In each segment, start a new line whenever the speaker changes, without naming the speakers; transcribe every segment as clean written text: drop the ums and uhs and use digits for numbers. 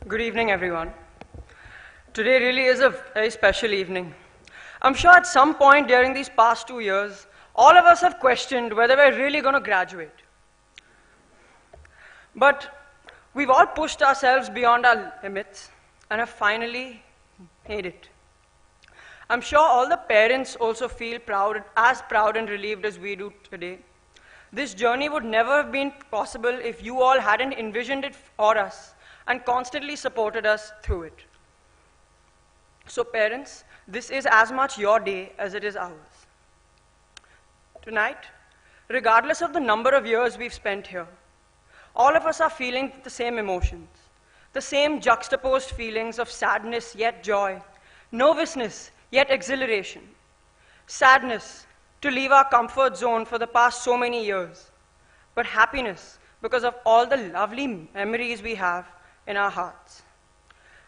Good evening, everyone. Today really is a very special evening. I'm sure at some point during these past 2 years, all of us have questioned whether we're really going to graduate. But we've all pushed ourselves beyond our limits and have finally made it. I'm sure all the parents also feel as proud and relieved as we do today. This journey would never have been possible if you all hadn't envisioned it for us and constantly supported us through it. So parents, this is as much your day as it is ours. Tonight, regardless of the number of years we've spent here, all of us are feeling the same emotions, the same juxtaposed feelings of sadness yet joy, nervousness yet exhilaration, sadness to leave our comfort zone for the past so many years, but happiness because of all the lovely memories we have in our hearts.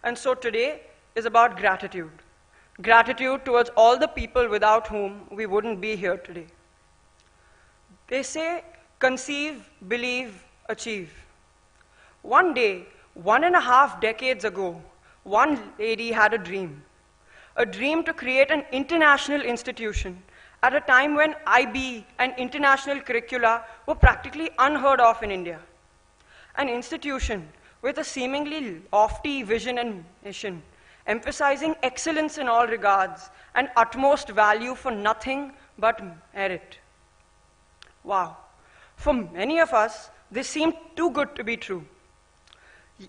And so today is about gratitude. Gratitude towards all the people without whom we wouldn't be here today. They say, conceive, believe, achieve. One day, 1.5 decades ago, one lady had a dream to create an international institution at a time when IB and international curricula were practically unheard of in India. An institution with a seemingly lofty vision and mission, emphasizing excellence in all regards and utmost value for nothing but merit. Wow. For many of us, this seemed too good to be true.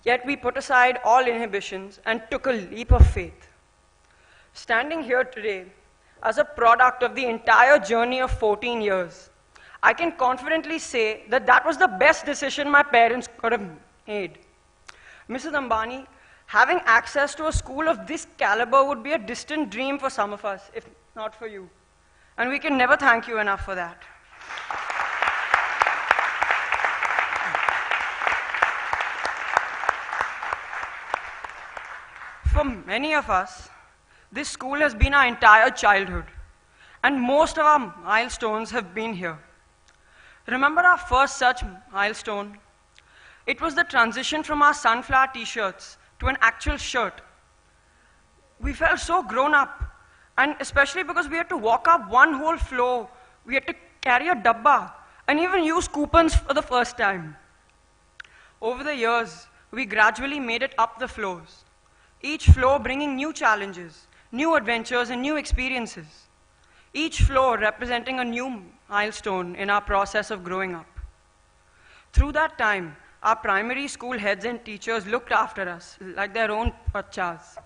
Yet we put aside all inhibitions and took a leap of faith. Standing here today, as a product of the entire journey of 14 years, I can confidently say that that was the best decision my parents could have made. Mrs. Ambani, having access to a school of this caliber would be a distant dream for some of us, if not for you. And we can never thank you enough for that. For many of us, this school has been our entire childhood, and most of our milestones have been here. Remember our first such milestone? It was the transition from our sunflower t-shirts to an actual shirt. We felt so grown up, and especially because we had to walk up one whole floor, we had to carry a dabba, and even use coupons for the first time. Over the years, we gradually made it up the floors, each floor bringing new challenges, new adventures, and new experiences. Each floor representing a new milestone in our process of growing up. Through that time, our primary school heads and teachers looked after us like their own bachas.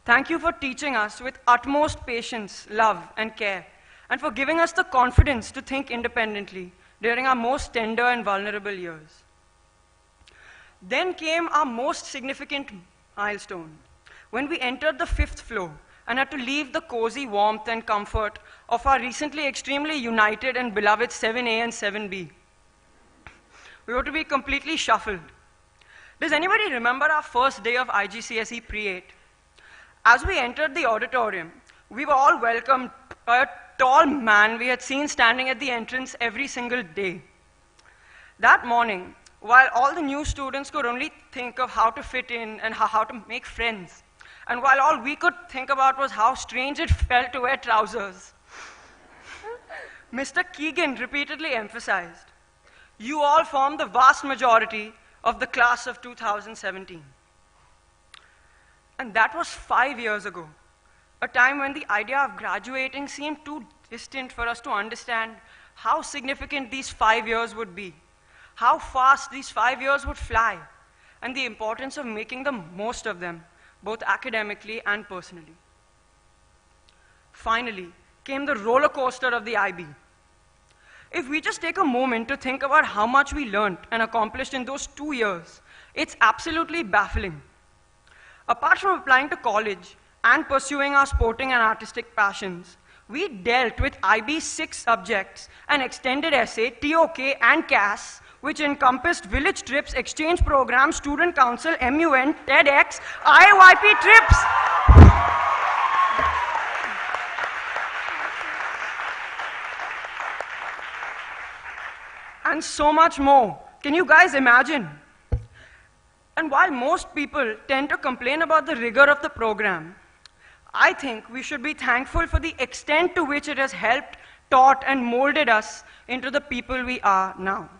Thank you for teaching us with utmost patience, love, and care, and for giving us the confidence to think independently during our most tender and vulnerable years. Then came our most significant milestone, when we entered the 5th floor and had to leave the cozy warmth and comfort of our recently extremely united and beloved 7A and 7B. We were to be completely shuffled. Does anybody remember our first day of IGCSE Pre-8? As we entered the auditorium, we were all welcomed by a tall man we had seen standing at the entrance every single day. That morning, while all the new students could only think of how to fit in and how to make friends, and while all we could think about was how strange it felt to wear trousers, Mr. Keegan repeatedly emphasized, you all form the vast majority of the class of 2017. And that was 5 years ago, a time when the idea of graduating seemed too distant for us to understand how significant these 5 years would be, how fast these 5 years would fly, and the importance of making the most of them, both academically and personally. Finally came the roller coaster of the IB. If we just take a moment to think about how much we learned and accomplished in those 2 years, it's absolutely baffling. Apart from applying to college and pursuing our sporting and artistic passions, we dealt with IB's 6 subjects, an extended essay, TOK, and CAS, which encompassed village trips, exchange programs, student council, MUN, TEDx, IYP trips. And so much more. Can you guys imagine? And while most people tend to complain about the rigor of the program, I think we should be thankful for the extent to which it has helped, taught, and molded us into the people we are now.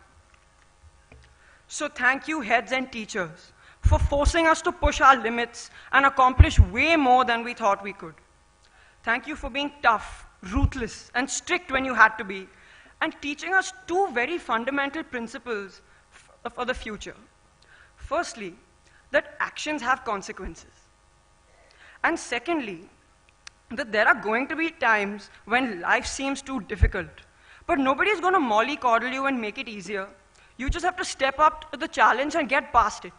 So thank you, heads and teachers, for forcing us to push our limits and accomplish way more than we thought we could. Thank you for being tough, ruthless, and strict when you had to be, and teaching us two very fundamental principles for the future. Firstly, that actions have consequences. And secondly, that there are going to be times when life seems too difficult, but nobody's going to mollycoddle you and make it easier. You just have to step up to the challenge and get past it.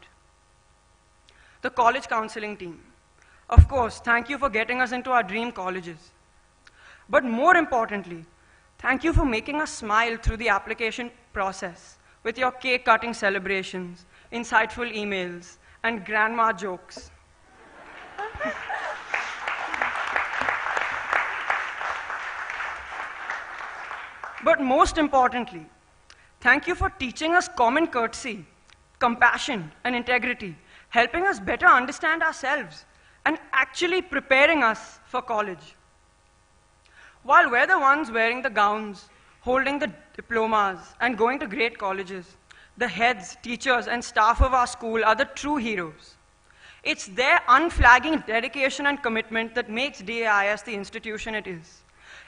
The college counseling team. Of course, thank you for getting us into our dream colleges. But more importantly, thank you for making us smile through the application process with your cake-cutting celebrations, insightful emails, and grandma jokes. But most importantly, thank you for teaching us common courtesy, compassion, and integrity, helping us better understand ourselves, and actually preparing us for college. While we're the ones wearing the gowns, holding the diplomas, and going to great colleges, the heads, teachers, and staff of our school are the true heroes. It's their unflagging dedication and commitment that makes DAIS the institution it is.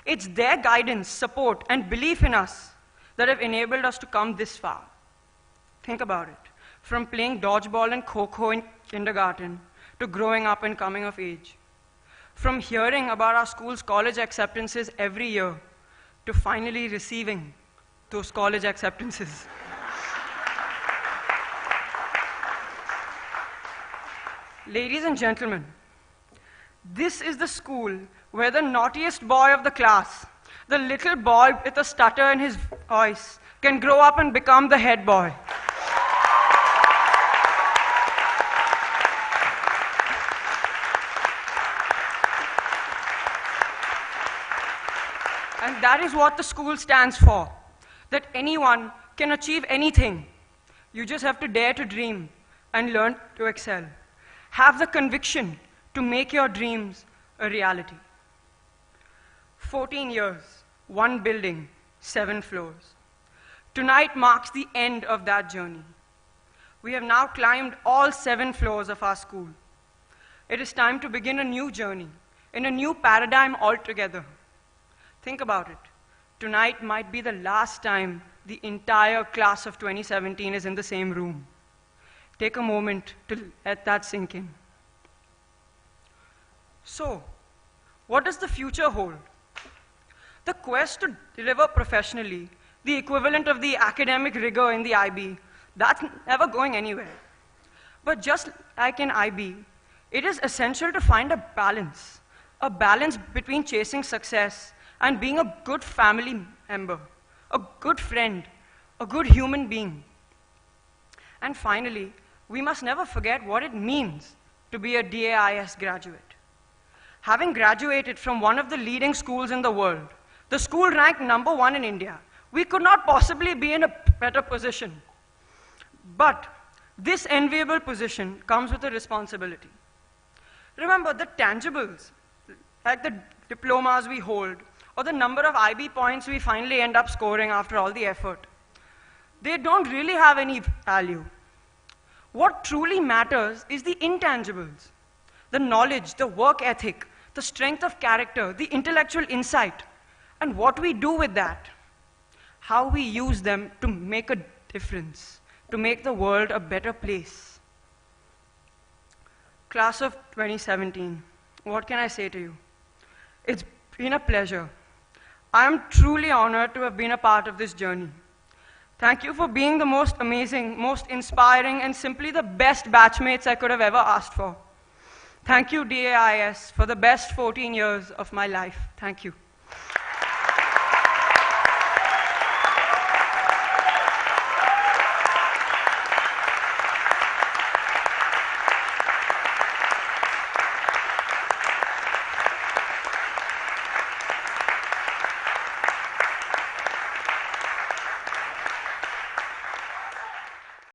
It's their guidance, support, and belief in us that have enabled us to come this far. Think about it. From playing dodgeball and kho-kho in kindergarten to growing up and coming of age. From hearing about our school's college acceptances every year to finally receiving those college acceptances. Ladies and gentlemen, this is the school where the naughtiest boy of the class, the little boy with a stutter in his voice, can grow up and become the head boy. And that is what the school stands for, that anyone can achieve anything. You just have to dare to dream and learn to excel. Have the conviction to make your dreams a reality. 14 years, 1 building, 7 floors. Tonight marks the end of that journey. We have now climbed all 7 floors of our school. It is time to begin a new journey, in a new paradigm altogether. Think about it. Tonight might be the last time the entire class of 2017 is in the same room. Take a moment to let that sink in. So, what does the future hold? The quest to deliver professionally, the equivalent of the academic rigor in the IB, that's never going anywhere. But just like in IB, it is essential to find a balance between chasing success and being a good family member, a good friend, a good human being. And finally, we must never forget what it means to be a DAIS graduate. Having graduated from one of the leading schools in the world, the school ranked #1 in India, we could not possibly be in a better position. But this enviable position comes with a responsibility. Remember, the tangibles, like the diplomas we hold, or the number of IB points we finally end up scoring after all the effort, they don't really have any value. What truly matters is the intangibles, the knowledge, the work ethic, the strength of character, the intellectual insight, and what we do with that, how we use them to make a difference, to make the world a better place. Class of 2017, what can I say to you? It's been a pleasure. I am truly honored to have been a part of this journey. Thank you for being the most amazing, most inspiring, and simply the best batchmates I could have ever asked for. Thank you, DAIS, for the best 14 years of my life. Thank you.